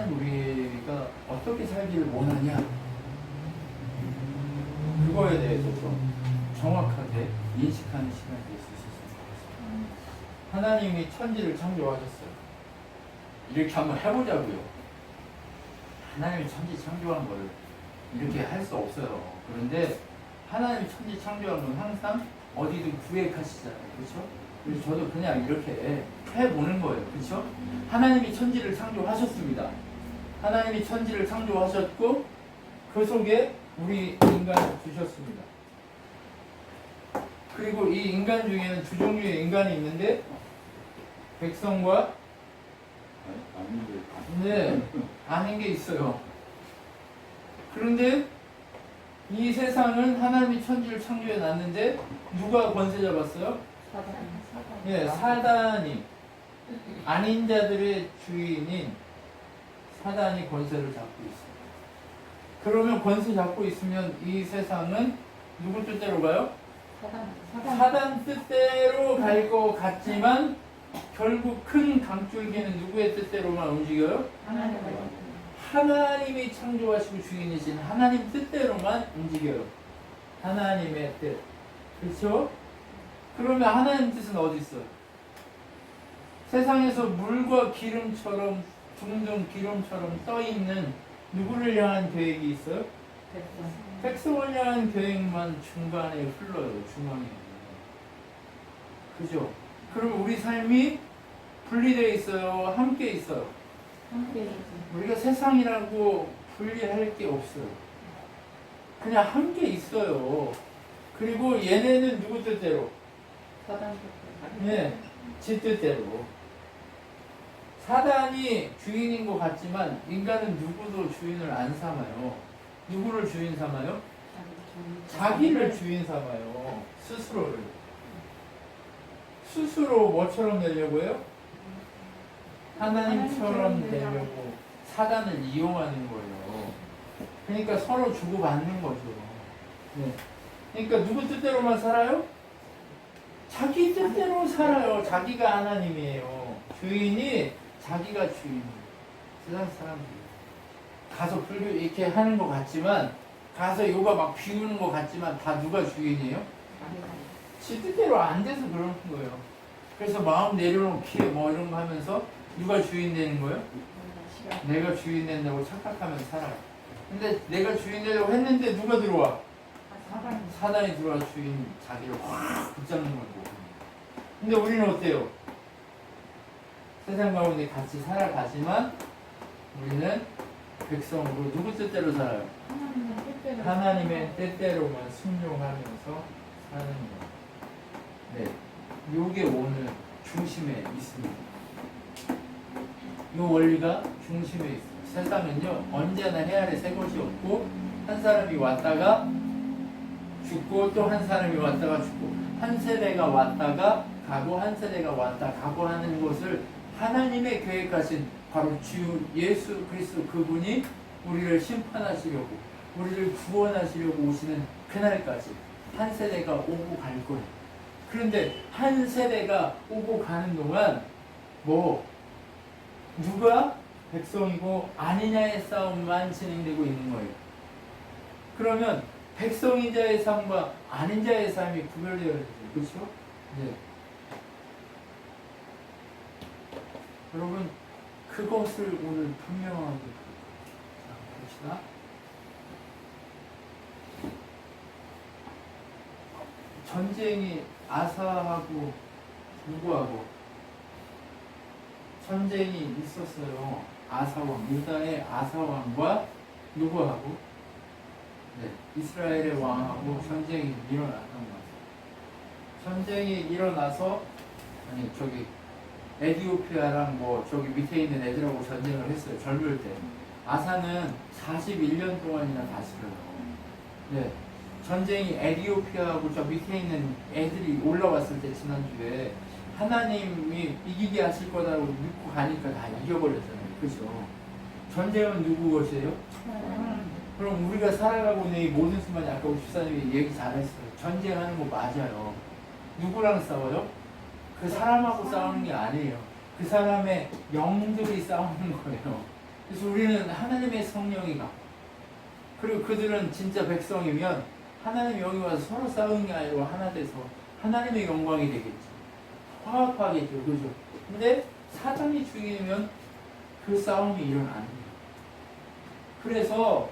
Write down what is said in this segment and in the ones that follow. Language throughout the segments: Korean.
하나님 우리가 어떻게 살기를 원하냐, 그거에 대해서 좀 정확하게 인식하는 시간이 될 수 있었습니다. 하나님이 천지를 창조하셨어요. 이렇게 한번 해보자고요. 하나님이 천지 창조한 걸 이렇게 할 수 없어요. 그런데 하나님이 천지 창조한 건 항상 어디든 구획하시잖아요. 그렇죠? 그래서 저도 그냥 이렇게 해보는 거예요. 그렇죠? 하나님이 천지를 창조하셨습니다. 하나님이 천지를 창조하셨고 그 속에 우리 인간을 주셨습니다. 그리고 이 인간 중에는 두 종류의 인간이 있는데 백성과 아닌 게 있어요. 그런데 이 세상은 하나님이 천지를 창조해 놨는데 누가 권세 잡았어요? 사단이, 아닌 자들의 주인인 사단이 권세를 잡고 있어요. 그러면 권세 잡고 있으면 이 세상은 누구 뜻대로 가요? 사단 뜻대로 갈 것 같지만 결국 큰 강줄기는 누구의 뜻대로만 움직여요? 하나님이 창조하시고 주인이신 하나님 뜻대로만 움직여요. 하나님의 뜻. 그렇죠? 그러면 하나님 뜻은 어디 있어요? 세상에서 물과 기름처럼 둥둥 기름처럼 떠있는 누구를 향한 계획이 있어요? 백성을 향한 계획만 중간에 흘러요. 중앙에. 그죠? 그럼 우리 삶이 분리되어 있어요? 함께 있어요? 우리가 세상이라고 분리할 게 없어요. 그냥 함께 있어요. 그리고 얘네는 누구 뜻대로? 네, 지 뜻대로. 사단이 주인인 것 같지만 인간은 누구도 주인을 안 삼아요. 누구를 주인 삼아요? 자기를 주인 삼아요. 스스로를. 스스로 뭐처럼 되려고요? 하나님처럼 되려고 사단을 이용하는 거예요. 그러니까 서로 주고받는 거죠. 네. 그러니까 누구 뜻대로만 살아요? 자기 뜻대로 살아요. 자기가 하나님이에요. 주인이 자기가 주인이에요. 세상 사람들이 가서 불교 이렇게 하는 것 같지만, 가서 요가 막 비우는 것 같지만 다 누가 주인이에요? 지 뜻대로 안 돼서 그러는 거예요. 그래서 마음 내려놓기 뭐 이런 거 하면서 누가 주인 되는 거예요? 내가 주인 된다고 착각하면서 살아요. 근데 내가 주인 되려고 했는데 누가 들어와? 사단이 들어와 주인 자기를 확 붙잡는 거고. 근데 우리는 어때요? 세상 가운데 같이 살아가지만 우리는 백성으로 누구 뜻대로 살아요? 하나님의 뜻대로만 순종하면서 사는 거예요. 네, 요게 오늘 중심에 있습니다. 요 원리가 중심에 있어요. 세상은요 언제나 해 아래 새 것이 없고, 한 사람이 왔다가 죽고 또 한 사람이 왔다가 죽고, 한 세대가 왔다가 가고 한 세대가 왔다 가고 하는 것을 하나님의 계획하신 바로 주 예수 그리스도 그분이 우리를 심판하시려고, 우리를 구원하시려고 오시는 그날까지 한 세대가 오고 갈 거예요. 그런데 한 세대가 오고 가는 동안 누가 백성이고 아니냐의 싸움만 진행되고 있는 거예요. 그러면 백성인 자의 삶과 아닌 자의 삶이 구별되어야 되죠. 그렇죠? 네. 여러분, 그것을 오늘 분명하게 봅시다. 전쟁이 아사하고 누구하고 전쟁이 있었어요. 아사왕, 유다의 아사왕과 누구하고? 네, 이스라엘의 왕하고 전쟁이 일어났던 거죠. 전쟁이 일어나서 에디오피아랑 저기 밑에 있는 애들하고 전쟁을 했어요. 젊을 때. 아사는 41년 동안이나 다스려요. 네. 전쟁이 에디오피아하고 저 밑에 있는 애들이 올라왔을 때 지난주에 하나님이 이기게 하실 거다라고 믿고 가니까 다 이겨버렸잖아요. 그죠? 전쟁은 누구 것이에요? 그럼 우리가 살아가고 있는 이 모든 수만이 아까 우리 집사님이 얘기 잘했어요. 전쟁하는 거 맞아요. 누구랑 싸워요? 그 사람하고 싸우는 게 아니에요. 그 사람의 영들이 싸우는 거예요. 우리는 하나님의 성령이 가. 그리고 그들은 진짜 백성이면 하나님 여기 와서 서로 싸우는 게 아니고 하나 돼서 하나님의 영광이 되겠죠. 화합하겠죠. 그죠? 근데 사단이 죽이면 그 싸움이 일어납니다. 그래서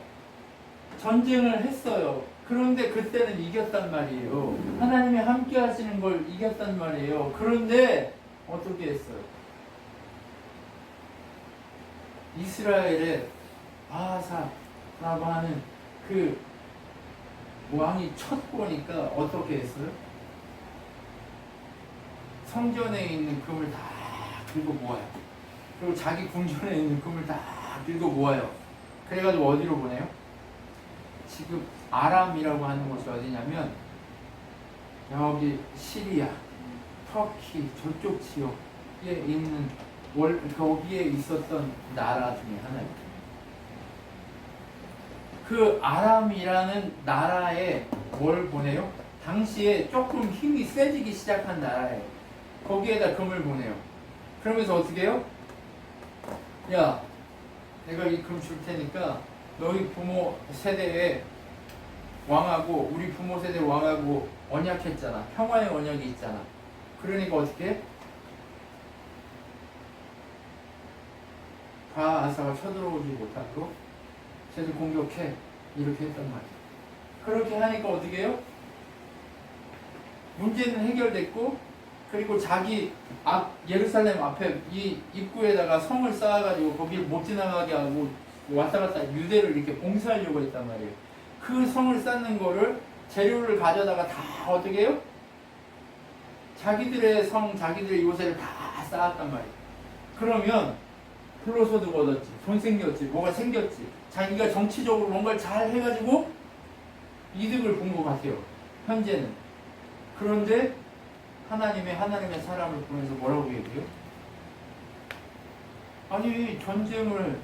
전쟁을 했어요. 그런데 그때는 이겼단 말이에요. 하나님이 함께 하시는 걸 이겼단 말이에요. 그런데 어떻게 했어요? 이스라엘의 바하사라고 하는 그 왕이 쳤보니까 어떻게 했어요? 성전에 있는 금을 다 긁어 모아요. 그리고 자기 궁전에 있는 금을 다 긁어 모아요. 그래가지고 어디로 보내요? 지금 아람이라고 하는 곳이 어디냐면 여기 시리아, 터키 저쪽 지역에 있는 거기에 있었던 나라 중에 하나입니다. 그 아람이라는 나라에 뭘 보내요? 당시에 조금 힘이 세지기 시작한 나라예요. 거기에다 금을 보내요. 그러면서 어떻게 해요? 야, 내가 이 금 줄 테니까 너희 부모 세대에 왕하고 우리 부모 세대 왕하고 언약했잖아. 평화의 언약이 있잖아. 그러니까 어떻게 해? 바하사가 쳐들어오지 못하도록 쟤들 공격해. 이렇게 했단 말이야. 그렇게 하니까 어떻게 해요? 문제는 해결됐고, 그리고 자기 예루살렘 앞에 이 입구에다가 성을 쌓아가지고 거기를 못 지나가게 하고 왔다 갔다 유대를 이렇게 봉쇄하려고 했단 말이에요. 그 성을 쌓는 거를 재료를 가져다가 다 어떻게 해요? 자기들의 성, 자기들의 요새를 다 쌓았단 말이에요. 그러면 불로소득 얻었지, 돈 생겼지, 뭐가 생겼지. 자기가 정치적으로 뭔가를 잘 해가지고 이득을 본 것 같아요. 현재는. 그런데 하나님의 사람을 보내서 뭐라고 얘기해요? 아니 전쟁을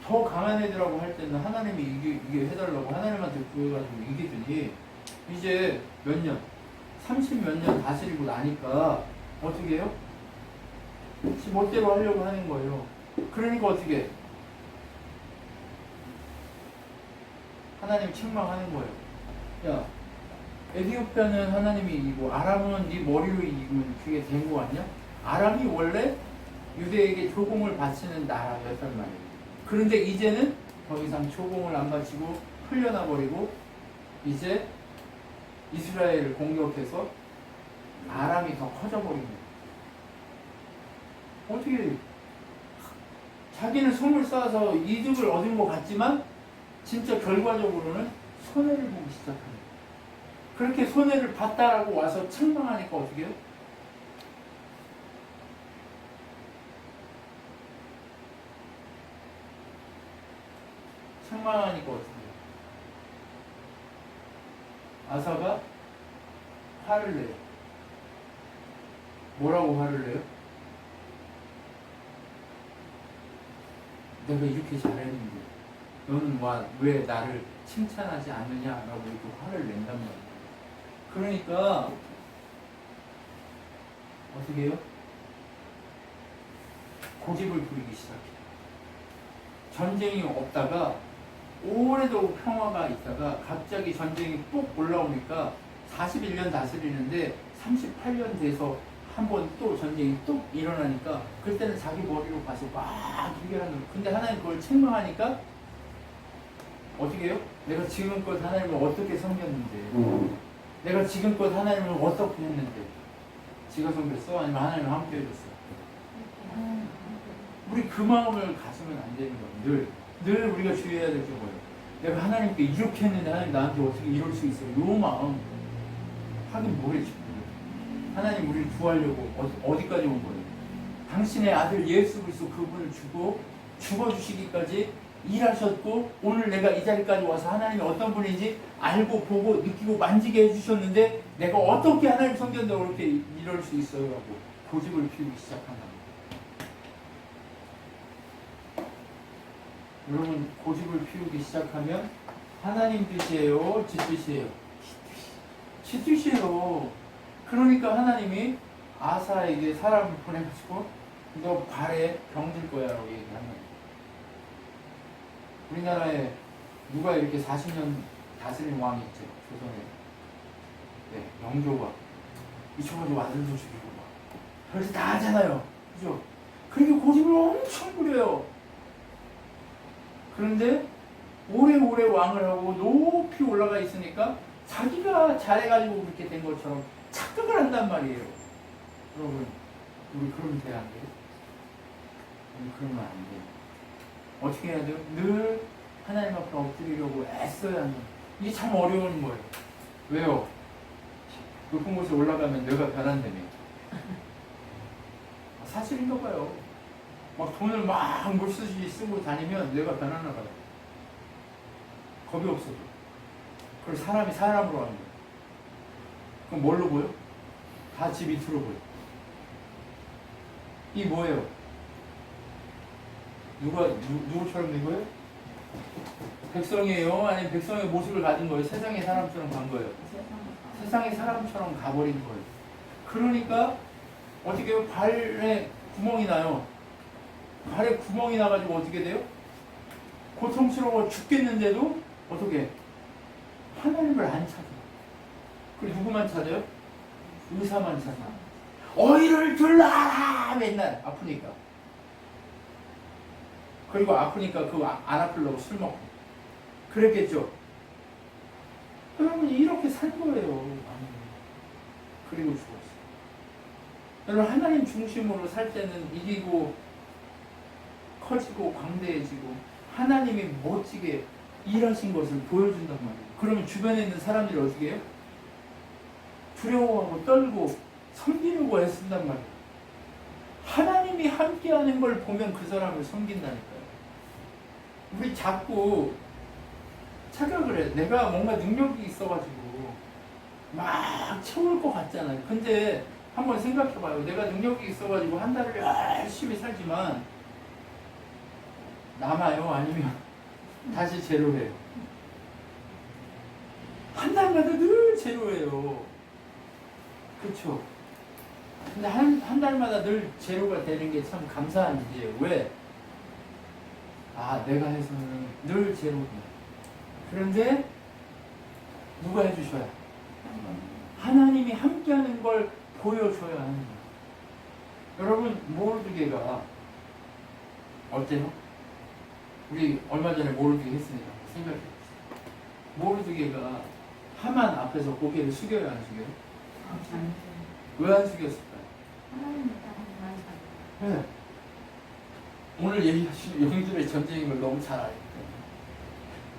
더 강한 애들하고 할 때는 하나님이 이게 해달라고 하나님한테 구해가지고 이기더니 이제 몇 년, 30 몇 년 다스리고 나니까 어떻게 해요? 지 멋대로 하려고 하는 거예요. 그러니까 어떻게 해? 하나님 책망하는 거예요. 야, 에디오피아는 하나님이 이기고 아람은 네 머리로 이기면 그게 된 거 아니야? 아람이 원래 유대에게 조공을 바치는 나라였단 말이에요. 그런데 이제는 더 이상 조공을 안 바치고 풀려나 버리고 이제 이스라엘을 공격해서 아람이 더 커져버린 거예요. 어떻게 자기는 성을 쌓아서 이득을 얻은 것 같지만 진짜 결과적으로는 손해를 보기 시작합니다. 그렇게 손해를 봤다라고 와서 책망하니까 어떻게 해요? 책망하니까 어떻게 해요? 아사가 화를 내요. 뭐라고 화를 내요? 내가 이렇게 잘했는데 너는 왜 나를 칭찬하지 않느냐라고 이렇게 화를 낸단 말이에요. 그러니까 어떻게 해요? 고집을 부리기 시작해요. 전쟁이 없다가 오래도 평화가 있다가 갑자기 전쟁이 ปุ๊ 올라오니까 41년 다스리는데 38년 돼서 한번 또 전쟁이 뚝 일어나니까 그때는 자기 머리로 가서 막 해결하는 거예요. 근데 하나님 그걸 책망하니까 어떻게 해요? 내가 지금껏 하나님을 어떻게 섬겼는데 내가 지금껏 하나님을 어떻게 했는데 지가 섬겼어? 아니면 하나님을 함께 해줬어? 우리 그 마음을 가지면 안 되는 거예요. 늘 우리가 주의해야 될 게 뭐예요? 내가 하나님께 이렇게 했는데 하나님 나한테 어떻게 이럴 수 있어요? 요 마음 하긴 뭐랬지. 하나님 우리를 구하려고 어디까지 온 거예요? 당신의 아들 예수 그리스도 그분을 주고 죽어주시기까지 일하셨고 오늘 내가 이 자리까지 와서 하나님이 어떤 분인지 알고 보고 느끼고 만지게 해주셨는데 내가 어떻게 하나님 섬겼는데 그렇게 이럴 수 있어요? 라고 고집을 피우기 시작한다. 여러분 고집을 피우기 시작하면 하나님 뜻이에요? 지 뜻이에요? 지 뜻이에요. 그러니까 하나님이 아사에게 사람을 보내가지고 너 발에 병들 거야 라고 얘기하는 거예요. 우리나라에 누가 이렇게 40년 다스린 왕이 있죠? 조선에. 네, 영조가. 이쪽으로 아들도 죽이고 막. 그래서 다 하잖아요. 그죠? 그렇게 고집을 엄청 부려요. 그런데 오래오래 왕을 하고 높이 올라가 있으니까 자기가 잘해가지고 그렇게 된 것처럼 착각을 한단 말이에요. 여러분, 우리 그러면 돼야 안 돼요? 우리 그러면 안 돼요. 어떻게 해야 돼요? 늘 하나님 앞에 엎드리려고 애써야 하는. 이게 참 어려운 거예요. 왜요? 높은 곳에 올라가면 뇌가 변한다며. 사실인가 봐요. 막 돈을 막 물쓰시 쓰고 다니면 뇌가 변하나 봐요. 겁이 없어도. 그리고 사람이 사람으로 하는 거예요. 그럼 뭘로 보여? 다 집 밑으로 보여. 이 뭐예요? 누구처럼 된 거예요? 백성이에요? 아니면 백성의 모습을 가진 거예요? 세상의 사람처럼 간 거예요? 세상의 사람처럼 가버린 거예요. 그러니까 어떻게 해요? 발에 구멍이 나요. 발에 구멍이 나가지고 어떻게 돼요? 고통스러워 죽겠는데도 어떻게 하나님을 안 찾아. 그리고 누구만 찾아요? 의사만 찾아. 어이를 둘러라 맨날 아프니까. 그리고 아프니까 그거 안 아프려고 술 먹고 그랬겠죠. 여러분 이렇게 산 거예요. 그리고 죽었어요. 여러분 하나님 중심으로 살 때는 이기고 커지고 광대해지고 하나님이 멋지게 일하신 것을 보여준단 말이에요. 그러면 주변에 있는 사람들이 어떻게 해요? 두려워하고 떨고 섬기려고 애쓴단 말이에요. 하나님이 함께하는 걸 보면 그 사람을 섬긴다니까요. 우리 자꾸 착각을 해. 내가 뭔가 능력이 있어가지고 막 채울 것 같잖아요. 근데 한번 생각해봐요. 내가 능력이 있어가지고 한 달을 열심히 살지만 남아요? 아니면 다시 제로해요? 한 달마다 늘 제로예요. 그쵸? 근데 한 달마다 늘 제로가 되는 게 참 감사한 일이에요. 왜? 아, 내가 해서는 늘 제로다. 그런데 누가 해주셔야? 하나님이 함께하는 걸 보여줘야 하는 거예요. 여러분, 모르드게가 어때요? 우리 얼마 전에 모르드게 했으니까 생각해보세요. 모르드게가 하만 앞에서 고개를 숙여요, 안 숙여요? 왜 안 숙였을까요? 네. 오늘 얘기하신 영들의 전쟁인 걸 너무 잘 알기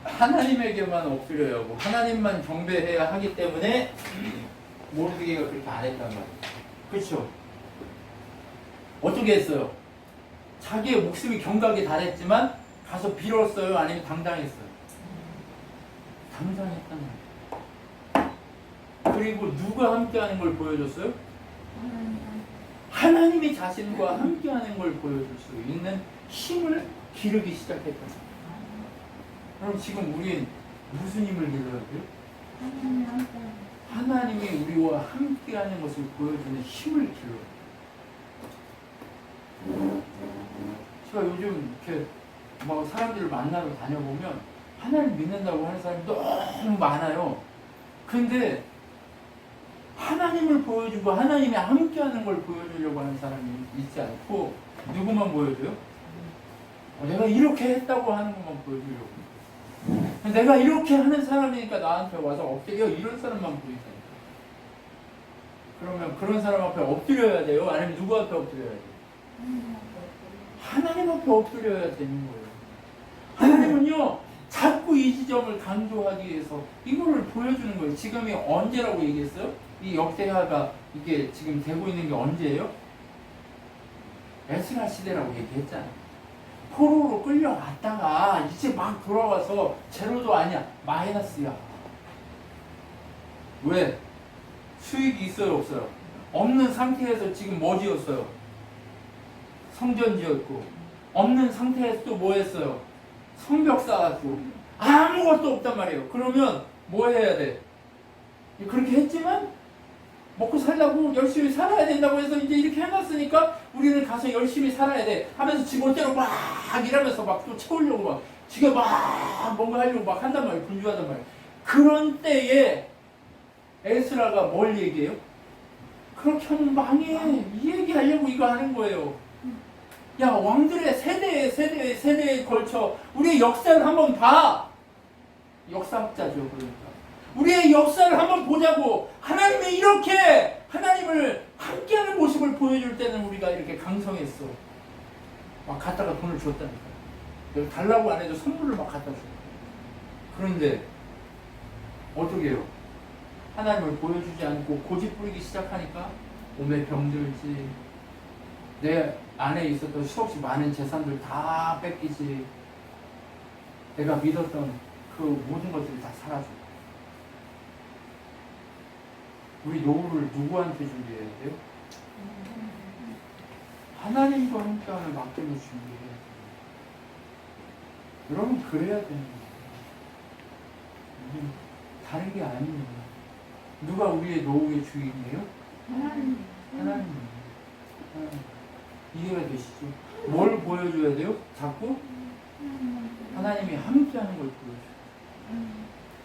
때문에 하나님에게만 엎드려야 하고 하나님만 경배해야 하기 때문에 모르드게가 그렇게 안 했단 말이에요. 그렇죠? 어떻게 했어요? 자기의 목숨이 경각에 달했지만 가서 빌었어요? 아니면 당당했어요? 당당했단 말이에요. 그리고 누가 함께하는 걸 보여줬어요? 하나님이 자신과 함께하는 걸 보여줄 수 있는 힘을 기르기 시작했단 말이에요. 그럼 지금 우린 무슨 힘을 기르어야 돼요? 하나님이 우리와 함께하는 것을 보여주는 힘을 기르어요. 제가 요즘 이렇게 뭐 사람들을 만나러 다녀보면 하나님 믿는다고 하는 사람이 너무 많아요. 근데 하나님을 보여주고 하나님이 함께하는 걸 보여주려고 하는 사람이 있지 않고 누구만 보여줘요? 내가 이렇게 했다고 하는 것만 보여주려고. 내가 이렇게 하는 사람이니까 나한테 와서 엎드려 이런 사람만 보이잖아요. 그러면 그런 사람 앞에 엎드려야 돼요? 아니면 누구 앞에 엎드려야 돼요? 하나님 앞에 엎드려야 되는 거예요. 하나님은요 자꾸 이 지점을 강조하기 위해서 이거를 보여주는 거예요. 지금이 언제라고 얘기했어요? 이 역대하가 이게 지금 되고 있는 게 언제예요? 에스라 시대라고 얘기했잖아요. 포로로 끌려갔다가 이제 막 돌아와서 제로도 아니야. 마이너스야. 왜? 수익이 있어요? 없어요? 없는 상태에서 지금 뭐 지었어요? 성전 지었고 없는 상태에서 또 뭐 했어요? 성벽 쌓았고 아무것도 없단 말이에요. 그러면 뭐 해야 돼? 그렇게 했지만 먹고 살려고 열심히 살아야 된다고 해서 이제 이렇게 해놨으니까 우리는 가서 열심히 살아야 돼 하면서 지멋대로 막 일하면서 막 또 채우려고 막 지가 막 뭔가 하려고 막 한단 말이에요. 분주하단 말이에요. 그런 때에 에스라가 뭘 얘기해요? 그렇게 하면 망해. 이 얘기하려고 이거 하는 거예요. 야, 왕들의 세대에 걸쳐 우리의 역사를 한번 봐. 역사학자죠, 그러니까. 우리의 역사를 한번 보자고. 하나님이 이렇게 하나님을 함께하는 모습을 보여줄 때는 우리가 이렇게 강성했어. 막 갖다가 돈을 줬다니까. 달라고 안 해도 선물을 막 갖다 줘. 그런데 어떻게 해요? 하나님을 보여주지 않고 고집 부리기 시작하니까 몸에 병들지, 내 안에 있었던 수없이 많은 재산들 다 뺏기지, 내가 믿었던 그 모든 것들이 다 사라져. 우리 노후를 누구한테 준비해야 돼요? 하나님과 함께하는 맡김을 준비해야 돼요. 여러분, 그래야 되는 거예요. 다른 게 아니에요. 누가 우리의 노후의 주인이에요? 하나님. 이해가 되시죠? 뭘 보여줘야 돼요? 자꾸 하나님이 함께하는 걸 보여줘요.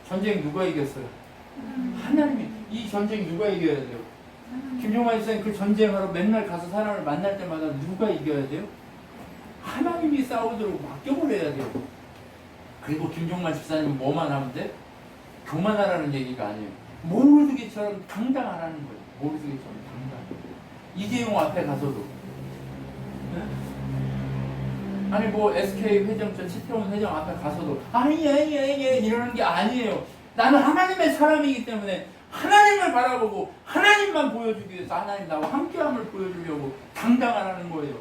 전쟁 누가 이겼어요? 하나님이. 이 전쟁 누가 이겨야 돼요? 김종환 선생님 그 전쟁하러 맨날 가서 사람을 만날 때마다 누가 이겨야 돼요? 하나님이 싸우도록 맡겨버려야 돼요. 그리고 김종만 집사님은 뭐만 하면 돼? 교만하라는 얘기가 아니에요. 모르드기처럼 당당하라는 거예요. 모르드기처럼 당당. 이재용 앞에 가서도, 네? 아니 뭐 SK 회장, 저 치태원 회장 앞에 가서도 아니 이러는 게 아니에요. 나는 하나님의 사람이기 때문에 하나님을 바라보고 하나님만 보여주기 위해서 하나님 나와 함께함을 보여주려고 당당하라는 거예요.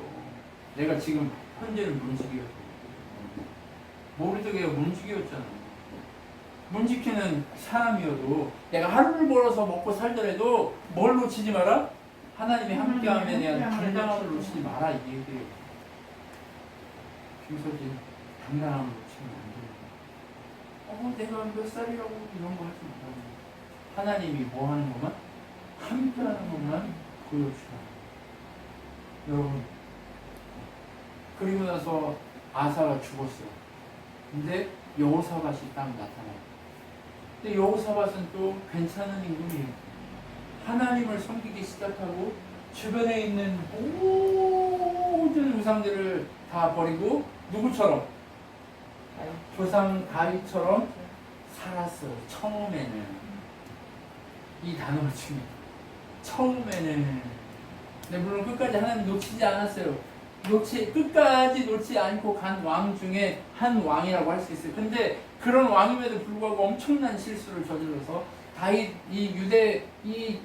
내가 지금 현재는 문지기였고, 모르드기가 문지기였잖아. 문지기는 사람이어도 내가 하루를 벌어서 먹고 살더라도 뭘 놓치지 마라? 하나님이 함께함에 대한 당당함을 놓치지 마라, 이 얘기예요. 김서진, 당당함을 놓치면 안 돼요. 내가 몇 살이라고 이런 거 하지 말라고. 하나님이 뭐 하는 것만? 함께하는 것만 보여주라. 여러분, 그리고 나서 아사가 죽었어요. 근데 여호사밧이 딱 나타나요. 근데 여호사밧은 또 괜찮은 인물이에요. 하나님을 섬기기 시작하고 주변에 있는 모든 우상들을 다 버리고 누구처럼? 조상 다윗처럼 살았어요. 처음에는. 이 단어가 중요해요. 처음에는. 근데 물론 끝까지 하나님 놓치지 않았어요. 끝까지 놓지 않고 간 왕 중에 한 왕이라고 할 수 있어요. 근데 그런 왕임에도 불구하고 엄청난 실수를 저질러서 다윗, 이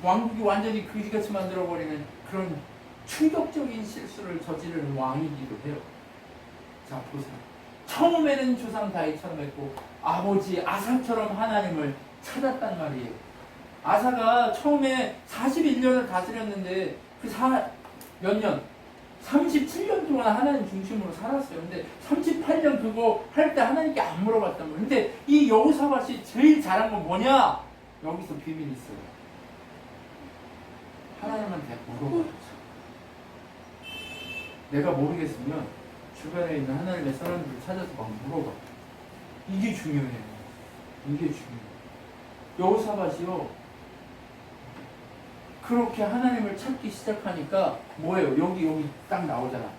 왕국이 완전히 그지같이 만들어버리는 그런 충격적인 실수를 저지르는 왕이기도 해요. 자, 보세요. 처음에는 조상 다윗처럼 했고 아버지 아사처럼 하나님을 찾았단 말이에요. 아사가 처음에 41년을 다스렸는데 몇 년? 37년 동안 하나님 중심으로 살았어요. 근데 38년 그거 할 때 하나님께 안 물어봤단 말이에요. 근데 이 여호사밧이 제일 잘한 건 뭐냐? 여기서 비밀이 있어요. 하나님한테 물어봤죠. 내가 모르겠으면 주변에 있는 하나님의 사람들을 찾아서 막 물어봐. 이게 중요해요. 이게 중요해요. 여호사밧이요, 그렇게 하나님을 찾기 시작하니까 뭐예요? 여기 딱 나오잖아.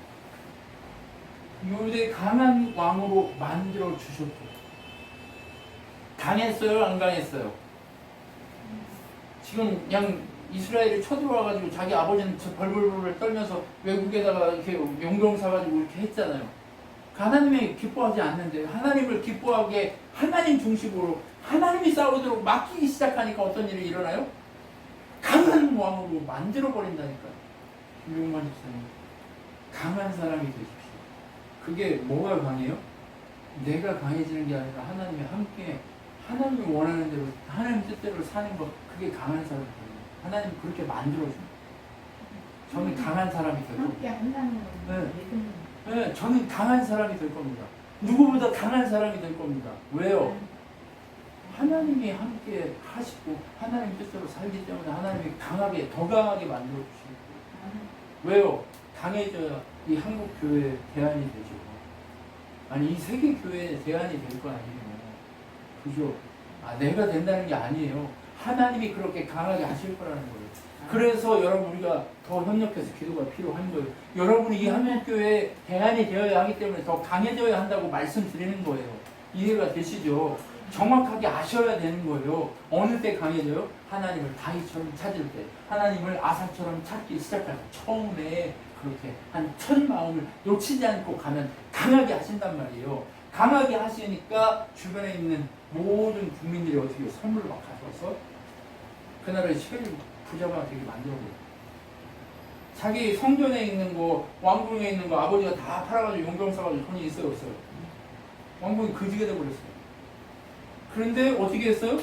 유대 강한 왕으로 만들어 주셨죠. 강했어요? 안 강했어요? 지금 그냥 이스라엘이 쳐들어와가지고 자기 아버지는 벌벌벌 떨면서 외국에다가 이렇게 용병 사가지고 이렇게 했잖아요. 하나님이 기뻐하지 않는데, 하나님을 기뻐하게 하나님 중심으로 하나님이 싸우도록 맡기기 시작하니까 어떤 일이 일어나요? 강한 왕으로 만들어버린다니까요. 김용만 집사님, 강한 사람이 되십시오. 그게 뭐가 강해요? 내가 강해지는 게 아니라 하나님이 함께, 하나님이 원하는 대로, 하나님 뜻대로 사는 것, 그게 강한 사람이 돼요. 하나님 그렇게 만들어줍니다. 저는 강한 사람이 될 겁니다. 네, 저는 강한 사람이 될 겁니다. 누구보다 강한 사람이 될 겁니다. 왜요? 하나님이 함께 하시고 하나님 뜻대로 살기 때문에 하나님이 강하게, 더 강하게 만들어 주시고. 왜요? 강해져야 이 한국 교회의 대안이 되죠. 아니 이 세계 교회에 제한이 될 거 아니에요. 그죠? 내가 된다는 게 아니에요. 하나님이 그렇게 강하게 하실 거라는 거예요. 그래서 여러분 우리가 더 협력해서 기도가 필요한 거예요. 여러분이 이 한국교회에 대안이 되어야 하기 때문에 더 강해져야 한다고 말씀드리는 거예요. 이해가 되시죠? 정확하게 아셔야 되는 거예요. 어느 때 강해져요? 하나님을 다윗처럼 찾을 때, 하나님을 아사처럼 찾기 시작할 때, 처음에 그렇게 한 첫 마음을 놓치지 않고 가면 강하게 하신단 말이에요. 강하게 하시니까 주변에 있는 모든 국민들이 어떻게 선물을 막 가져와서 그 나라의 최고 부자가 되게 만들어버려요. 자기 성전에 있는 거, 왕궁에 있는 거 아버지가 다 팔아가지고 용병 사가지고 돈이 있어요, 없어요? 왕궁이 거지가 돼버렸어요. 그런데 어떻게 했어요?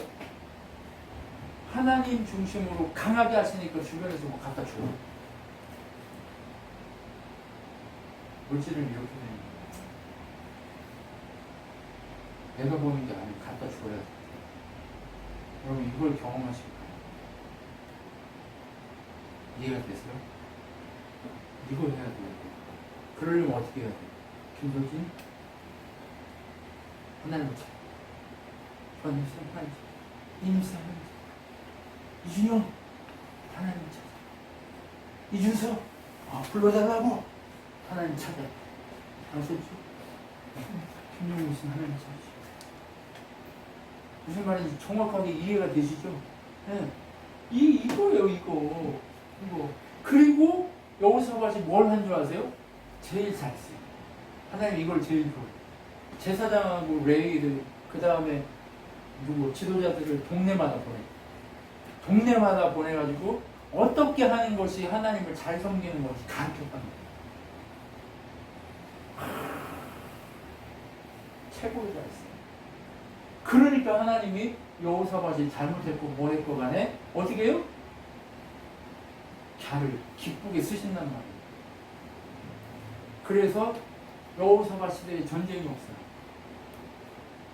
하나님 중심으로 강하게 하시니까 주변에서 뭐 갖다 줘요. 물질을 이렇게 되는 거예요. 내가 보는 게 아니고 갖다 줘야 돼. 여러분 이걸 경험하실 거예요. 이해가 됐어요? 이거 해야 돼요. 그러려면 어떻게 해야 돼요? 김소진? 하나님을 찾아. 하나님 찾아. 임사 하나님 찾아. 이준영? 하나님 찾아. 이준석? 불러달라고? 하나님 찾아. 아셨죠? 김용우 씨 하나님 찾으시오. 무슨 말인지 정확하게 이해가 되시죠? 네. 이거예요, 이거. 그리고 여호사밧이 뭘 한 줄 아세요? 제일 잘 써요. 하나님 이걸 제일 좋아해요. 제사장하고 레위를 그 다음에 지도자들을 동네마다 보내. 동네마다 보내가지고 어떻게 하는 것이 하나님을 잘 섬기는 것이 가르쳤단 말이에요. 최고로 잘했어요. 그러니까 하나님이 여호사밧이 잘못했고 뭐 했고 간에 어떻게 해요? 자를 기쁘게 쓰신단 말이에요. 그래서 여호사밧 시대에 전쟁이 없어요.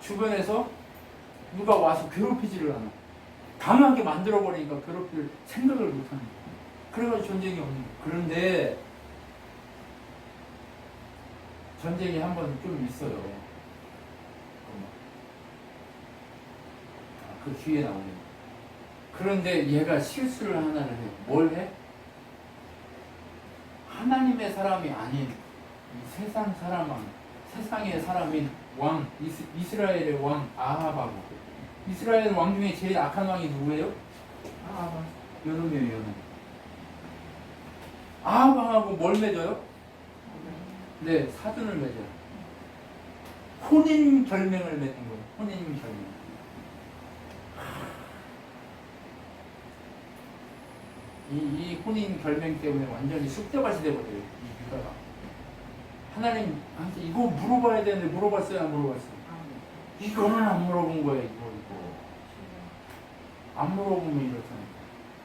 주변에서 누가 와서 괴롭히지를 않아. 강하게 만들어버리니까 괴롭힐 생각을 못하는 거예요. 그래가지고 전쟁이 없는 거예요. 그런데 전쟁이 한 번 좀 있어요. 그 뒤에 나오네요. 그런데 얘가 실수를 하나를 해요. 뭘 해? 하나님의 사람이 아닌 이 세상 세상의 사람인 왕, 이스라엘의 왕 아합하고, 이스라엘 왕 중에 제일 악한 왕이 누구예요? 아합. 요놈이에요, 요놈. 아합 왕하고 뭘 맺어요? 네, 사돈을 맺어요. 혼인 결맹을 맺는 거예요. 혼인 결맹. 이 혼인 결맹 때문에 완전히 쑥대밭이 되거든요. 이 유다가. 하나님한테 이거 물어봐야 되는데 물어봤어요, 안 물어봤어요? 이거는 안 물어본 거예요, 이거. 안 물어보면 이렇잖아요.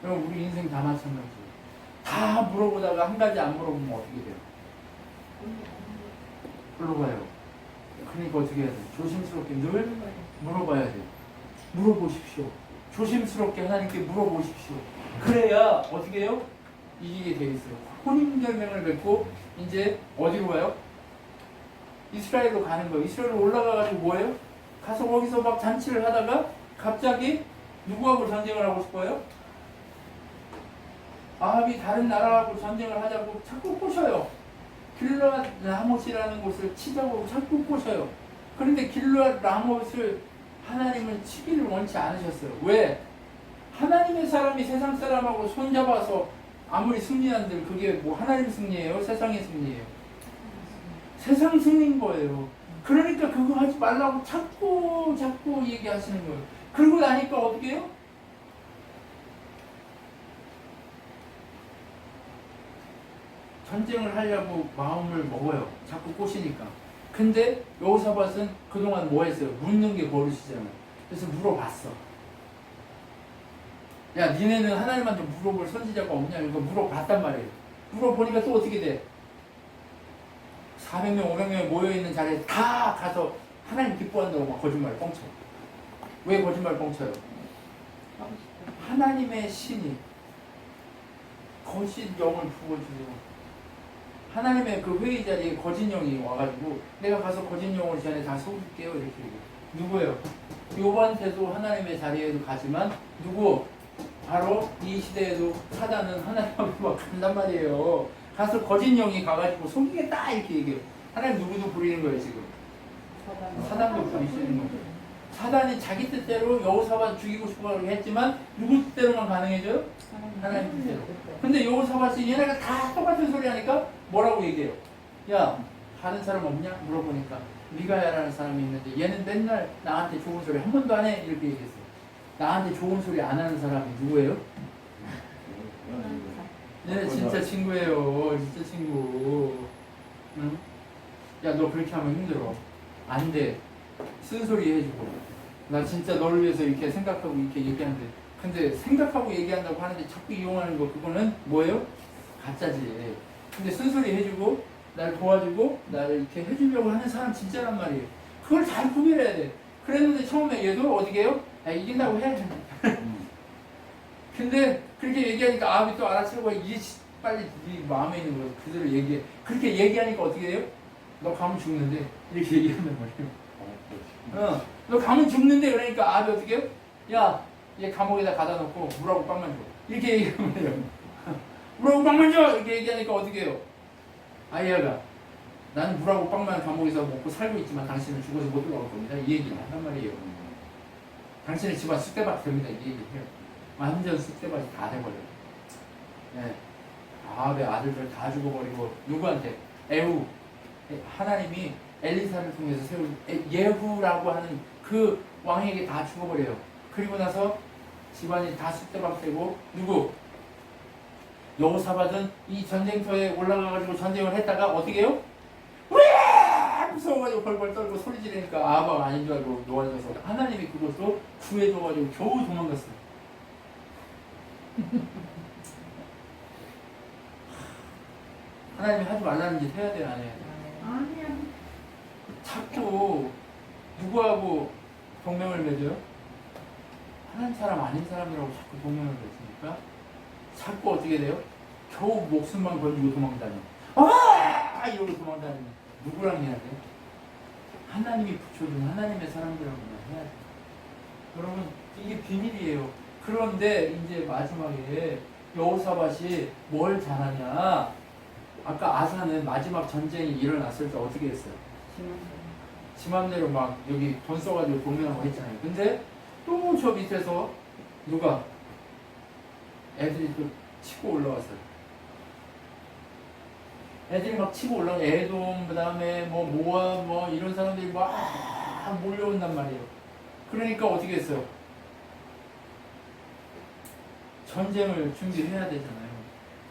그럼 우리 인생 다 마찬가지예요. 다 물어보다가 한 가지 안 물어보면 어떻게 돼요? 물어봐요. 그러니까 어떻게 해야 돼요? 조심스럽게 늘 물어봐야 돼요. 물어보십시오. 조심스럽게 하나님께 물어보십시오. 그래야 어떻게 해요? 이기게 돼 있어요. 혼인결맹을 맺고 이제 어디로 가요? 이스라엘로 가는 거예요. 이스라엘로 올라가가지고 뭐예요? 가서 거기서 막 잔치를 하다가 갑자기 누구하고 전쟁을 하고 싶어요? 아합이 다른 나라하고 전쟁을 하자고 자꾸 꼬셔요. 길르앗 라못이라는 곳을 치자고 자꾸 꼬셔요. 그런데 길르앗 라못을 하나님은 치기를 원치 않으셨어요. 왜? 하나님의 사람이 세상 사람하고 손잡아서 아무리 승리한들 그게 뭐 하나님 승리예요? 세상의 승리예요? 세상 승리인 거예요. 그러니까 그거 하지 말라고 자꾸 얘기하시는 거예요. 그러고 나니까 어떻게 해요? 전쟁을 하려고 마음을 먹어요. 자꾸 꼬시니까. 근데 여호사밧은 그동안 뭐 했어요? 묻는 게 버릇이잖아요. 그래서 물어봤어. 야, 니네는 하나님한테 물어볼 선지자가 없냐? 이거 물어봤단 말이에요. 물어보니까 또 어떻게 돼? 400명, 500명이 모여있는 자리에 다 가서 하나님 기뻐한다고 막 거짓말 뻥쳐. 왜 거짓말 뻥쳐요? 하나님의 신이 거짓 영을 부어주세요. 하나님의 그 회의 자리에 거짓 영이 와가지고 내가 가서 거짓 영을 전에 다 속일게요 이렇게 얘기해요. 누구예요? 요한테도 하나님의 자리에도 가지만 누구? 바로 이 시대에도 사단은 하나님 앞으로 간단 말이에요. 가서 거짓 영이 가가지고 속이겠다 이렇게 얘기해요. 하나님 누구도 부리는 거예요 지금. 사단도 부리시는 거예요. 사단이 자기 뜻대로 여호사밧 죽이고 싶어 그렇게 했지만 누구 뜻대로만 가능해져요? 하나님 뜻대로. 근데 여호사밧이 얘네가 다 똑같은 소리 하니까 뭐라고 얘기해요? 야 다른 사람 없냐? 물어보니까 미가야라는 사람이 있는데 얘는 맨날 나한테 좋은 소리 한 번도 안 해 이렇게 얘기했어요. 나한테 좋은 소리 안 하는 사람이 누구예요? 네 진짜 친구예요. 진짜 친구. 응? 야 너 그렇게 하면 힘들어. 안 돼. 쓴소리 해주고 나 진짜 너를 위해서 이렇게 생각하고 이렇게 얘기하는데 근데 생각하고 얘기한다고 하는데 자꾸 이용하는 거 그거는 뭐예요? 가짜지. 근데 쓴소리 해주고 날 도와주고 나를 이렇게 해주려고 하는 사람 진짜란 말이에요. 그걸 잘 구별해야 돼. 그랬는데 처음에 얘도 어떻게 해요? 야, 이긴다고 해. 근데 그렇게 얘기하니까 아비 또 알아채고 이게 빨리 네 마음에 있는 거 그대로 얘기해. 그렇게 얘기하니까 어떻게 해요? 너 가면 죽는데 이렇게 얘기한단 말이에요. 너 가면 죽는데 그러니까 아비 어떻게 해요? 야, 얘 감옥에다 가다 놓고 물하고 빵만 줘. 이렇게 얘기하면 돼요. 물하고 빵만 줘! 이렇게 얘기하니까 어떻게 해요? 아이야가 나는 물하고 빵만 감옥에서 먹고 살고 있지만 당신은 죽어서 못 들어갈 겁니다. 이 얘기를 한단 말이에요. 당신의 집안 쑥대밭 됩니다. 이 얘기를 해요. 완전 쑥대밭이 다 돼버려요. 네. 아합의 아들들 다 죽어버리고 누구한테? 에후. 하나님이 엘리사를 통해서 세운 예후라고 하는 그 왕에게 다 죽어버려요. 그리고 나서 집안이 다 쑥대밭 되고 누구? 여호사밧은 이 전쟁터에 올라가가지고 전쟁을 했다가 어떻게 해요? 왜 무서워가지고 벌벌 떨고 소리 지르니까 아합아가 아닌 줄 알고 놓아져서 하나님이 그것도 구해줘가지고 겨우 도망갔어요. 하나님이 하지 말라는 짓 해야 돼요, 안 해야 돼요? 아니야. 자꾸 누구하고 동맹을 맺어요? 하나님 사람 아닌 사람이라고 자꾸 동맹을 맺으니까 자꾸 어떻게 돼요? 겨우 목숨만 건지고 도망다녀. 아! 이러고 도망다니는 누구랑 해야 돼? 하나님이 붙여준 하나님의 사람들하고만 해야 돼. 여러분 이게 비밀이에요. 그런데 이제 마지막에 여호사밧이 뭘 잘하냐? 아까 아사는 마지막 전쟁이 일어났을 때 어떻게 했어요? 지 맘대로 막 여기 돈 써가지고 동맹하고 했잖아요. 근데 또 저 밑에서 누가 애들이 또 치고 올라왔어요. 애들이 막 치고 올라와 에돔 그다음에 뭐 모압 뭐 이런 사람들이 막 몰려온단 말이에요. 그러니까 어떻게 했어요? 전쟁을 준비해야 되잖아요.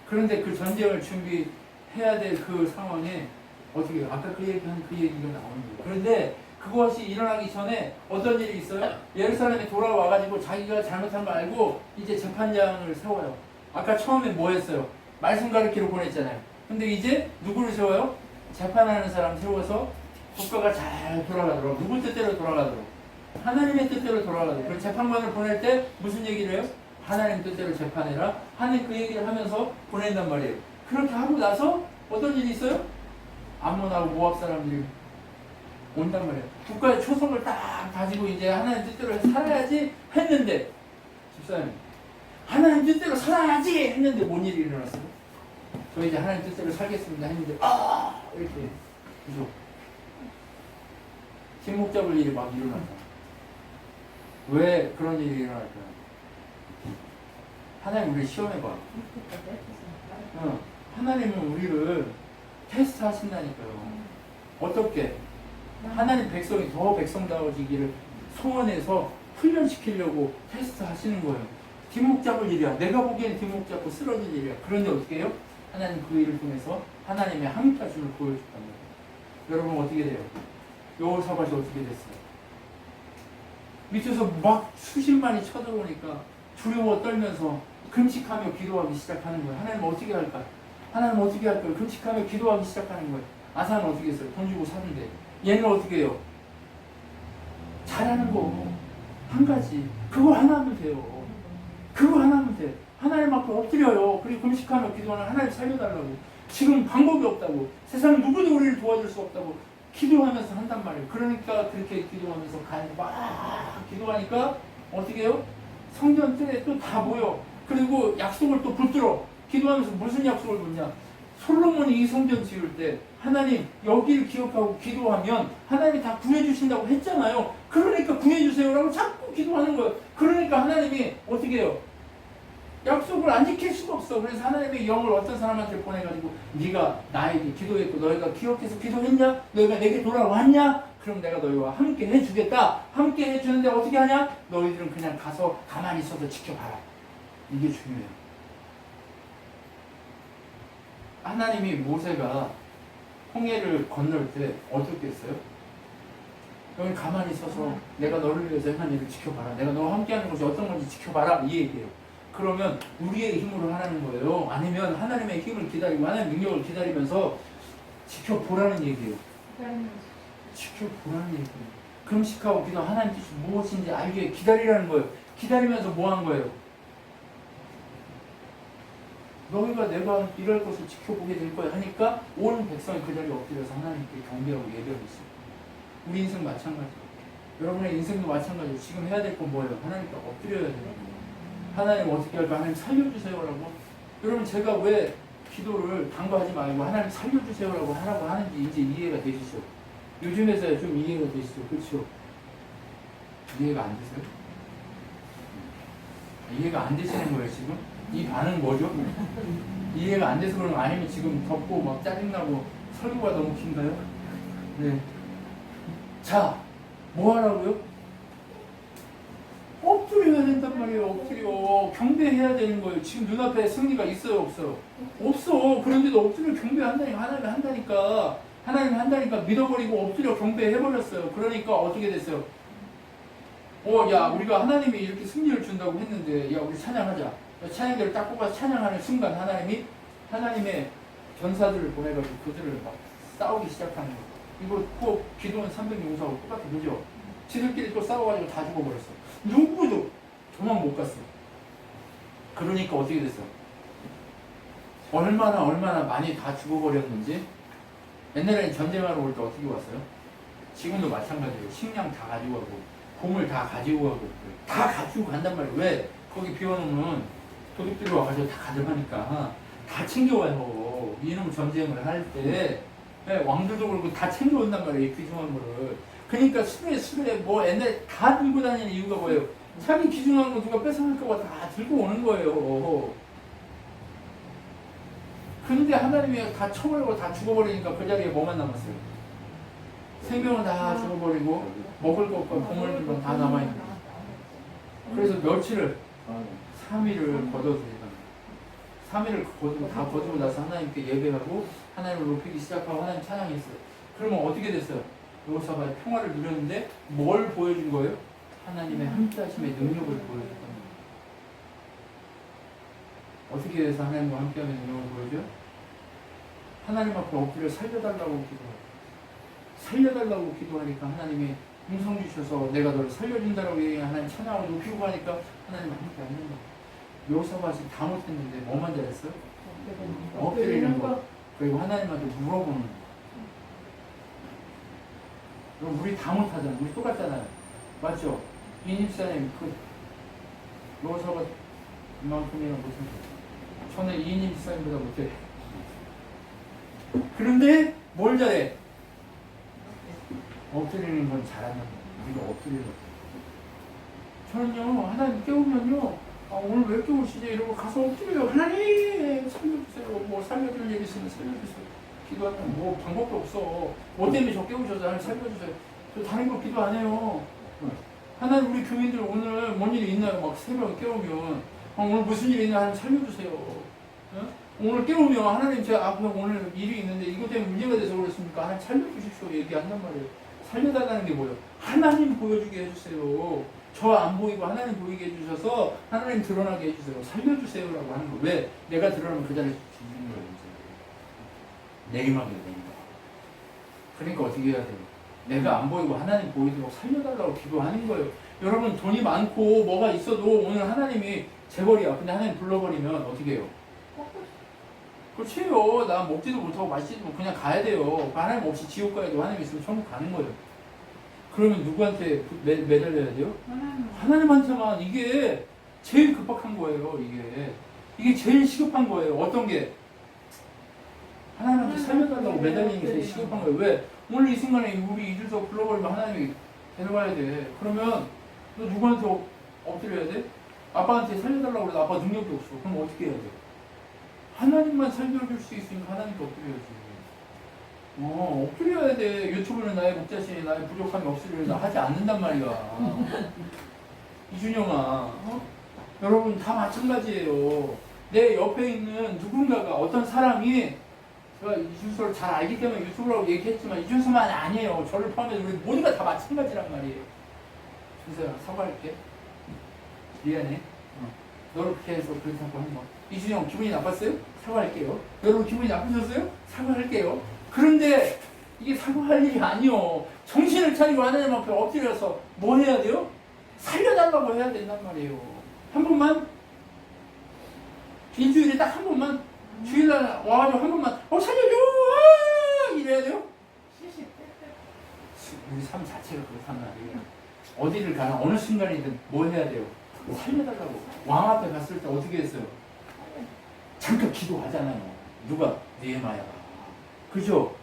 그런데 그 전쟁을 준비해야 될 그 상황에 어떻게 아까 그 얘기가 나오는 거예요. 그런데 그것이 일어나기 전에 어떤 일이 있어요? 예루살렘에 돌아와가지고 자기가 잘못한 거 알고 이제 재판장을 세워요. 아까 처음에 뭐 했어요? 말씀 가르치러 보냈잖아요. 근데 이제 누구를 세워요? 재판하는 사람 세워서 국가가 잘 돌아가도록 누구 뜻대로 돌아가도록 하나님의 뜻대로 돌아가도록 그 재판관을 보낼 때 무슨 얘기를 해요? 하나님 뜻대로 재판해라 하는 그 얘기를 하면서 보낸단 말이에요. 그렇게 하고 나서 어떤 일이 있어요? 암몬하고 모압 사람들이 온단 말이에요. 국가의 초석을 딱 가지고 이제 하나님 뜻대로 살아야지 했는데 집사님 하나님 뜻대로 살아야지 했는데 뭔 일이 일어났어요? 저 이제 하나님 뜻대로 살겠습니다 했는데 이렇게 그죠? 침묵 잡을 일이 막 일어났다. 왜 그런 일이 일어날까요? 하나님 우리를 시험해봐. 하나님은 우리를 테스트 하신다니까요. 어떻게? 하나님 백성이 더 백성다워지기를 소원해서 훈련시키려고 테스트 하시는 거예요. 뒷목 잡을 일이야. 내가 보기엔 뒷목 잡고 쓰러질 일이야. 그런데 어떻게 해요? 하나님 그 일을 통해서 하나님의 함께하심을 보여줬단 말이에요. 여러분 어떻게 돼요? 여호사밧이 어떻게 됐어요? 밑에서 막 수십만이 쳐들어오니까 두려워 떨면서 금식하며 기도하기 시작하는 거예요. 하나님 어떻게 할까? 하나님 어떻게 할까요? 금식하며 기도하기 시작하는 거예요. 아사는 어떻게 했어요? 돈 주고 사는데 얘는 어떻게 해요? 잘하는 거 한 가지 그거 하나 하면 돼요. 그거 하나 하면 돼. 하나님 앞에 엎드려요. 그리고 금식하며 기도하는 하나님 살려달라고. 지금 방법이 없다고. 세상 누구도 우리를 도와줄 수 없다고 기도하면서 한단 말이에요. 그러니까 그렇게 기도하면서 막 기도하니까 어떻게 해요? 성전 뜰에 또 다 모여. 그리고 약속을 또 붙들어. 기도하면서 무슨 약속을 붙냐? 솔로몬이 이 성전 지을 때 하나님 여기를 기억하고 기도하면 하나님이 다 구해주신다고 했잖아요. 그러니까 구해주세요라고 자꾸 기도하는 거예요. 그러니까 하나님이 어떻게 해요? 약속을 안 지킬 수가 없어. 그래서 하나님의 영을 어떤 사람한테 보내가지고 네가 나에게 기도했고 너희가 기억해서 기도했냐? 너희가 내게 돌아왔냐? 그럼 내가 너희와 함께 해주겠다. 함께 해주는데 어떻게 하냐? 너희들은 그냥 가서 가만히 있어서 지켜봐라. 이게 중요해요. 하나님이 모세가 홍해를 건널 때 어떻게 했어요? 너희 가만히 있어서 내가 너를 위해서 한 일을 지켜봐라. 내가 너와 함께하는 것이 어떤 건지 지켜봐라. 이 얘기예요. 그러면 우리의 힘으로 하라는 거예요. 아니면 하나님의 힘을 기다리고 하나님의 능력을 기다리면서 지켜보라는 얘기예요. 지켜보라는 얘기예요. 금식하고 기도 하나님 뜻이 무엇인지 알게 기다리라는 거예요. 기다리면서 뭐 한 거예요? 너희가 내가 일할 것을 지켜보게 될 거야 하니까 온 백성이 그 자리에 엎드려서 하나님께 경배하고 예배하고 있어요. 우리 인생 마찬가지예요. 여러분의 인생도 마찬가지예요. 지금 해야 될 건 뭐예요? 하나님께 엎드려야 되는 거예요. 하나님 어떻게 할까? 하나님 살려주세요라고. 여러분 제가 왜 기도를 당부하지 말고 하나님 살려주세요라고 하라고 하는지 이제 이해가 되시죠? 요즘에서야 좀 이해가 되시죠? 그렇죠? 이해가 안 되세요? 이해가 안 되시는 거예요 지금? 이 반응 뭐죠? 이해가 안 돼서 그런 거 아니면 지금 덥고 막 짜증나고 설교가 너무 긴가요? 네. 자, 뭐 하라고요? 엎드려야 된단 말이에요. 엎드려. 경배해야 되는 거예요. 지금 눈앞에 승리가 있어요? 없어요? 없어. 그런데도 엎드려 경배한다니까. 하나님 한다니까. 하나님 한다니까 믿어버리고 엎드려 경배해버렸어요. 그러니까 어떻게 됐어요? 야, 우리가 하나님이 이렇게 승리를 준다고 했는데, 야, 우리 찬양하자. 찬양대를 딱 뽑아서 찬양하는 순간 하나님의 전사들을 보내가지고 그들을 막 싸우기 시작하는 거예요. 이거 꼭 기도원 300용사하고 똑같아. 그죠? 지들끼리 또 싸워가지고 다 죽어버렸어. 누구도 도망 못 갔어. 그러니까 어떻게 됐어? 얼마나 많이 다 죽어버렸는지. 옛날에는 전쟁하러 올 때 어떻게 왔어요? 지금도 마찬가지예요. 식량 다 가지고 가고 곡물 다 가지고 가고 다 가지고 간단 말이에요. 왜? 거기 비워놓으면 도둑들이 와가지고 다 가져가니까 다 챙겨와요. 이놈 전쟁을 할 때 왕들도 그렇고 다 챙겨온단 말이에요. 이 귀중한 거를. 그러니까 수레 뭐 옛날에 다 들고 다니는 이유가 뭐예요? 자기 귀중한 거 누가 뺏어갈까봐 다 들고 오는 거예요. 근데 하나님이 다 쳐버리고 다 죽어버리니까 그 자리에 뭐만 남았어요? 생명은 다 죽어버리고 먹을 것과 보물들은 다 남아있는 거예요. 그래서 며칠을 3일을 거둬들이다. 3일을 다 거두고 나서 하나님께 예배하고 하나님을 높이기 시작하고 하나님 찬양했어요. 그러면 어떻게 됐어요? 여호사밧이 평화를 누렸는데 뭘 보여준 거예요? 하나님의 함께하심의 능력을 보여줬던 거예요. 어떻게 해서 하나님과 함께하는 능력을 보여줘요? 하나님 앞에 엎드려 살려달라고 기도하니까 하나님이 음성 주셔서 내가 너를 살려준다라고 얘기해 하나님 찬양하고 높이고 하니까 하나님과 함께 하는 거예요. 여호사밧이 다 못했는데 뭐만 잘했어요? 엎드리는 거. 그리고 하나님한테 물어보는 거. 그럼 우리 다 못하잖아요. 우리 똑같잖아요. 맞죠? 이인입사님 여호사밧 이만큼이나 못했어요. 저는 이인입사님보다 못해. 그런데 뭘 잘해? 엎드리는 건 잘하는 거예요. 우리가 엎드리는 거예요. 저는요 하나님 깨우면요 오늘 왜 깨우시지? 이러고 가서 엎드려요. 하나님 살려주세요. 뭐 살려줄 일 있으면 살려주세요. 기도하면 뭐 방법도 없어. 뭐 때문에 저 깨우셔서 하나님 살려주세요. 저 다른 거 기도 안 해요. 하나님 우리 교민들 오늘 뭔 일이 있나요? 막 새벽에 깨우면 오늘 무슨 일이 있나 하나님 살려주세요. 오늘 깨우면 하나님 제 앞에 오늘 일이 있는데 이것 때문에 문제가 돼서 그렇습니까? 하나님 살려주십시오. 얘기한단 말이에요. 살려달라는 게 뭐예요? 하나님 보여주게 해주세요. 저 안 보이고 하나님 보이게 해주셔서 하나님 드러나게 해주세요. 살려주세요라고 하는 거예요. 왜? 내가 드러나면 그 자리에서 죽는 거예요. 내리막이에요. 내리막. 그러니까 어떻게 해야 돼요? 내가 안 보이고 하나님 보이도록 살려달라고 기도하는 거예요. 여러분 돈이 많고 뭐가 있어도 오늘 하나님이 재벌이야. 근데 하나님 불러버리면 어떻게 해요? 그렇지요. 나 먹지도 못하고 마시지도 못하고 그냥 가야 돼요. 하나님 없이 지옥 가야 돼요. 하나님 있으면 천국 가는 거예요. 그러면 누구한테 매달려야 돼요? 하나님한테만. 이게 제일 급박한 거예요. 이게 제일 시급한 거예요. 어떤 게? 하나님한테 살려달라고 매달리는 게 제일 시급한 거예요. 왜? 오늘 이 순간에 우리 이주석 불러버리면 하나님이 데려가야 돼. 그러면 너 누구한테 엎드려야 돼? 아빠한테 살려달라고 그래도 아빠 능력도 없어. 그럼 어떻게 해야 돼? 하나님만 살려줄 수 있으니까 하나님께 엎드려야지. 엎드려야 돼. 유튜브는 나의 목자신이 나의 부족함이 없으리라 하지 않는단 말이야. 이준영아, 여러분 다 마찬가지예요. 내 옆에 있는 누군가가 어떤 사람이 제가 이준서를 잘 알기 때문에 유튜브라고 얘기했지만 이준서만 아니에요. 저를 포함해서 우리 모두가 다 마찬가지란 말이에요. 준서야 사과할게. 미안해. 너를 그렇게 해서 그렇게 하고 한 거. 이준영 기분이 나빴어요? 사과할게요. 여러분 기분이 나쁘셨어요? 사과할게요. 그런데 이게 사과할 일이 아니요. 정신을 차리고 하나님 앞에 엎드려서 뭐 해야 돼요? 살려달라고 해야 된단 말이에요. 한 번만, 일주일에 딱 한 번만, 주일날 와가지고 한 번만 살려줘! 이래야 돼요? 우리 삶 자체가 그렇단 말이에요. 어디를 가나 어느 순간이든 뭐 해야 돼요? 살려달라고. 왕 앞에 갔을 때 어떻게 했어요? 잠깐 기도하잖아요. 누가? 느헤미야가. 그죠?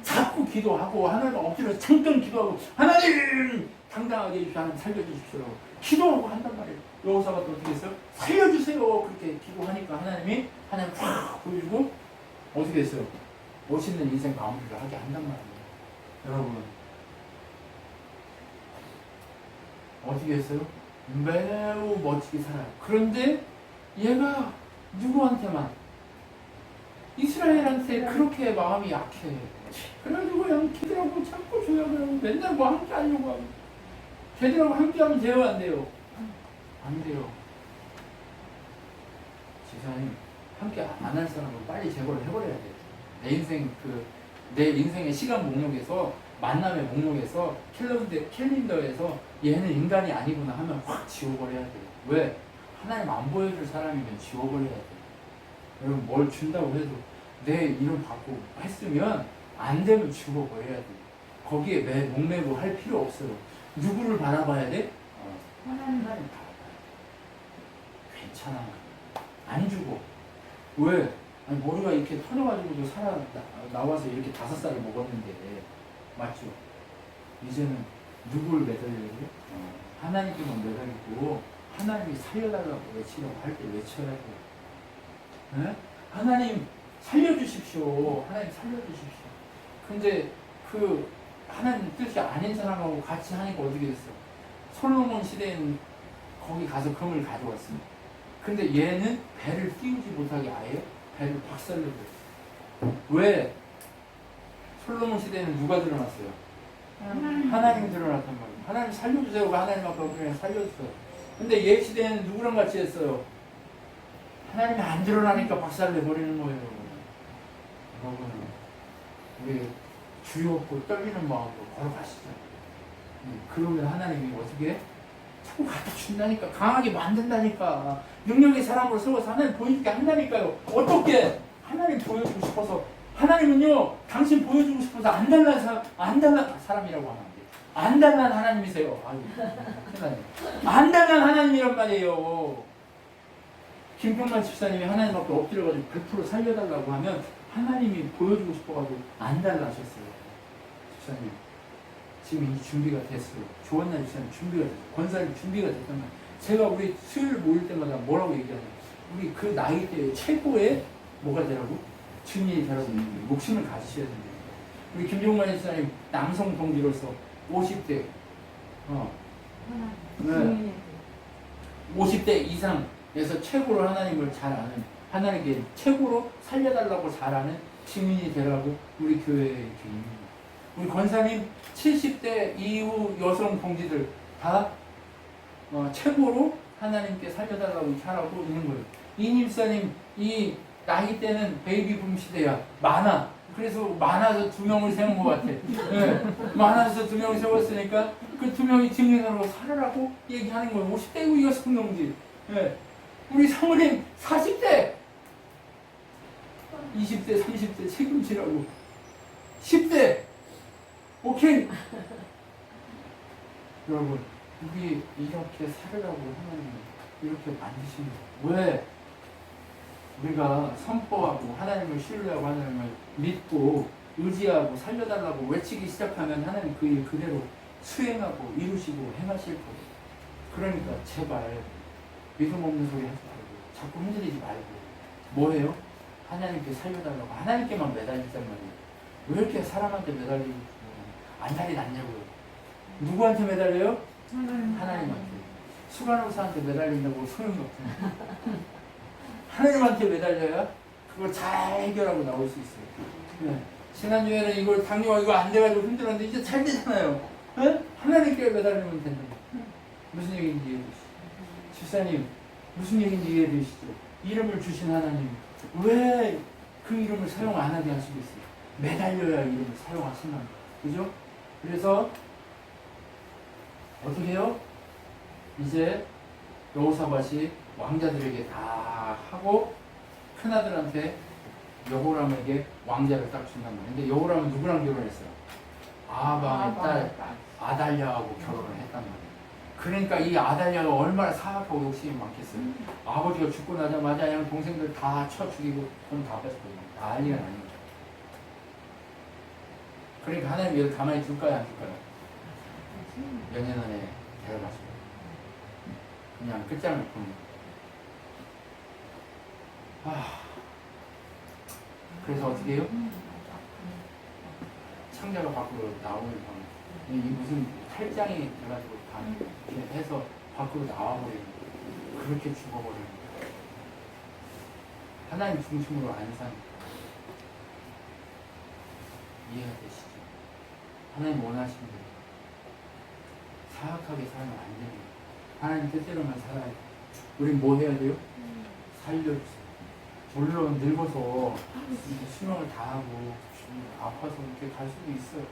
자꾸 기도하고 하나님 엎드려서 잠깐 기도하고 하나님 당당하게 해주십시오. 하나님 살려주십시오. 기도하고 한단 말이에요. 여호사가 또 어떻게 했어요? 살려주세요. 그렇게 기도하니까 하나님 확 보여주고 어떻게 했어요? 멋있는 인생 마무리를 하게 한단 말이에요. 여러분 어떻게 했어요? 매우 멋지게 살아요. 그런데 얘가 누구한테만? 이스라엘한테 그렇게 마음이 약해. 그래가지고 그냥 걔들하고 자꾸 조용하고 맨날 뭐 함께 하려고 하고. 걔들하고 함께 하면 돼요, 안 돼요? 안 돼요. 지사님, 함께 안 할 사람은 빨리 제거를 해버려야 돼요. 내 인생의 시간 목록에서, 만남의 목록에서, 캘린더에서 얘는 인간이 아니구나 하면 확 지워버려야 돼요. 왜? 하나님 안 보여줄 사람이면 지워버려야 돼요. 여러분 뭘 준다고 해도 내 이름 받고 했으면 안 되면 죽어버려야 돼. 거기에 목매고 할 필요 없어요. 누구를 바라봐야 돼? 하나님 바라봐야 돼. 괜찮아. 안 죽어. 왜? 아니, 머리가 이렇게 터져가지고도 나와서 이렇게 5살을 먹었는데 맞죠? 이제는 누구를 매달려야 돼? 하나님께만 매달리고 하나님이 살려달라고 외치라고 할 때 외쳐야 돼. 네? 하나님 살려주십시오. 하나님 살려주십시오. 근데 그 하나님 뜻이 아닌 사람하고 같이 하니까 어떻게 됐어? 솔로몬 시대에는 거기 가서 금을 가져왔습니다. 근데 얘는 배를 띄우지 못하게 아예 배를 박살내버렸어요. 왜? 솔로몬 시대에는 누가 드러났어요? 하나님이 드러났단 말이에요. 하나님 살려주세요. 하나님 아까 그냥 살려주세요. 근데 얘 시대에는 누구랑 같이 했어요? 하나님이 안 드러나니까 박살내버리는 거예요. 여러분, 우리 주여 없고 떨리는 마음으로 걸어가시죠. 그러면 하나님이 어떻게 해? 자꾸 갖다 준다니까. 강하게 만든다니까. 능력의 사람으로 세워서 하나님 보여주게 한다니까요. 어떻게? 하나님 보여주고 싶어서. 하나님은요, 당신 보여주고 싶어서 안 달란 사람이라고 하면 안 돼요. 안 달란 하나님이세요. 아유, 하나님. 안 달란 하나님이란 말이에요. 김평만 집사님이 하나님 앞에 엎드려가지고 100% 살려달라고 하면 하나님이 보여주고 싶어가지고 안 달라하셨어요. 집사님, 지금 이 준비가 됐어요. 조원나 집사님 준비가 됐어요. 권사님 준비가 됐단 말이에요. 제가 우리 수요일 모일 때마다 뭐라고 얘기하냐면 우리 그 나이 때 최고의 뭐가 되라고? 증인이 되라고 욕심을 가지셔야 됩니다. 우리 김종만 집사님 남성 동지로서 50대 네. 50대 이상에서 최고로 하나님을 잘 아는, 하나님께 최고로 살려달라고 잘 아는 증인이 되라고 우리 교회의 증인입니다. 우리 권사님 70대 이후 여성 동지들 다 최고로 하나님께 살려달라고 하라고 있는 거예요. 이님사님 이 나이 때는 베이비붐 시대야. 많아. 그래서 많아서 2명을 세운 것 같아. 네. 많아서 2명을 세웠으니까 그 2명이 증인으로 살으라고 얘기하는 거예요. 50대 이후 여성 동지. 네. 우리 사모님 40대. 20대, 30대 책임지라고. 10대! 오케이! 여러분, 우리 이렇게 살으라고 하나님 이렇게 만드신 거예요. 왜? 우리가 선포하고 하나님을 신뢰하고 하나님을 믿고 의지하고 살려달라고 외치기 시작하면 하나님 그 일 그대로 수행하고 이루시고 행하실 거예요. 그러니까 제발 믿음 없는 소리 하지 말고 자꾸 흔들리지 말고 뭐예요? 하나님께 살려달라고 하나님께만 매달리단 말이에요. 왜 이렇게 사람한테 매달리고 안달이 났냐고요. 누구한테 매달려요? 하나님한테. 수간호사한테 매달린다고 소용이 없잖아요. 하나님한테 매달려야 그걸 잘 해결하고 나올 수 있어요. 네. 지난주에는 이걸 당뇨가 이거 안 돼가지고 힘들었는데 이제 잘 되잖아요. 네? 하나님께 매달리면 된다. 무슨 얘기인지 이해해 주시죠. 집사님 무슨 얘기인지 이해해 주시죠. 이름을 주신 하나님 왜 그 이름을 사용 안 하게 하시겠어요? 매달려야 이름을 사용하시나. 그죠? 그래서 어떻게 해요? 이제 여호사밧이 왕자들에게 다 하고 큰아들한테 여호람에게 왕자를 딱 준단 말이에요. 근데 여호람은 누구랑 결혼했어요? 아합의 딸 아달랴하고 결혼을 했단 말이에요. 그러니까 이 아달랴가 얼마나 사악하고 욕심이 많겠어요. 아버지가 죽고 나자마자 그냥 동생들 다 쳐 죽이고 돈 다 뺐거든요. 난리가 나는 거죠. 그러니까 하나님 얘를 가만히 둘까요 안 둘까요? 몇 년 안에 데려가시고 그냥 끝장을 보는 거예요. 그래서 어떻게 해요? 창자가 밖으로 나오는 방법. 이 무슨 탈장이 돼가지고 다 이렇게 해서 밖으로 나와버리는 거예요. 그렇게 죽어버리는 거예요. 하나님 중심으로 안 사는 거예요. 이해가 되시죠? 하나님 원하시는 대로 사악하게 살면 안 돼요. 하나님 뜻대로만 살아야 돼요. 우린 뭐 해야 돼요? 살려주세요. 물론 늙어서 수명을 다하고 아파서 이렇게 갈 수도 있어요.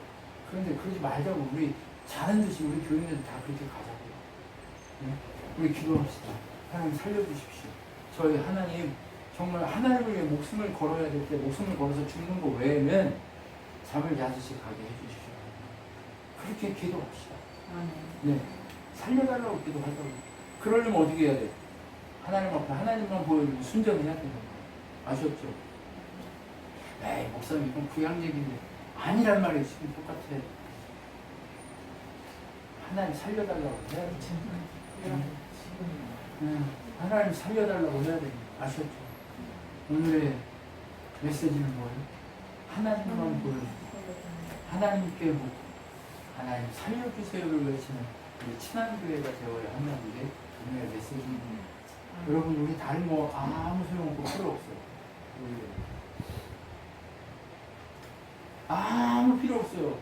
그런데 그러지 말자고. 우리 잘하는 듯이 우리 교인들 다 그렇게 가자고요. 네? 우리 기도합시다. 하나님 살려주십시오. 저희 하나님 정말 하나님을 위해 목숨을 걸어야 될 때 목숨을 걸어서 죽는 거 외에는 잠을 야듯이 가게 해주십시오. 그렇게 기도합시다. 네, 살려달라고 기도하자고. 그러려면 어떻게 해야 돼? 하나님 앞에 하나님만 보여주고 순전해야 되는 거예요. 아셨죠? 에이 목사님 이건 부양적인데 아니란 말이 지금 똑같아. 하나님 살려달라고 해야 돼. 하나님 살려달라고 해야 돼. 아셨죠? 오늘의 메시지는 뭐예요? 하나님만 보여주고 하나님께 묻고 하나님 살려주세요를 외치는 우리 친한교회가 되어야 한다는 게 오늘의 메시지입니다. 여러분 우리 다른 거 아무 소용없고 필요 없어요. 아무 필요 없어요.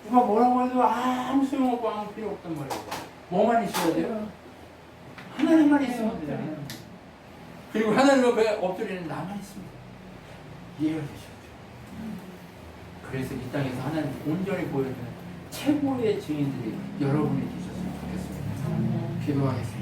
누가 뭐라고 해도 아무 소용없고 아무 필요 없단 말이에요. 뭐만 있어야 돼요? 하나님만 있으면 돼요. 그리고 하나님 앞에 엎드리는 나만 있습니다. 이해가 되셨죠? 그래서 이 땅에서 하나님 온전히 보여주는 최고의 증인들이 여러분이 되셨으면 좋겠습니다. 기도하겠습니다.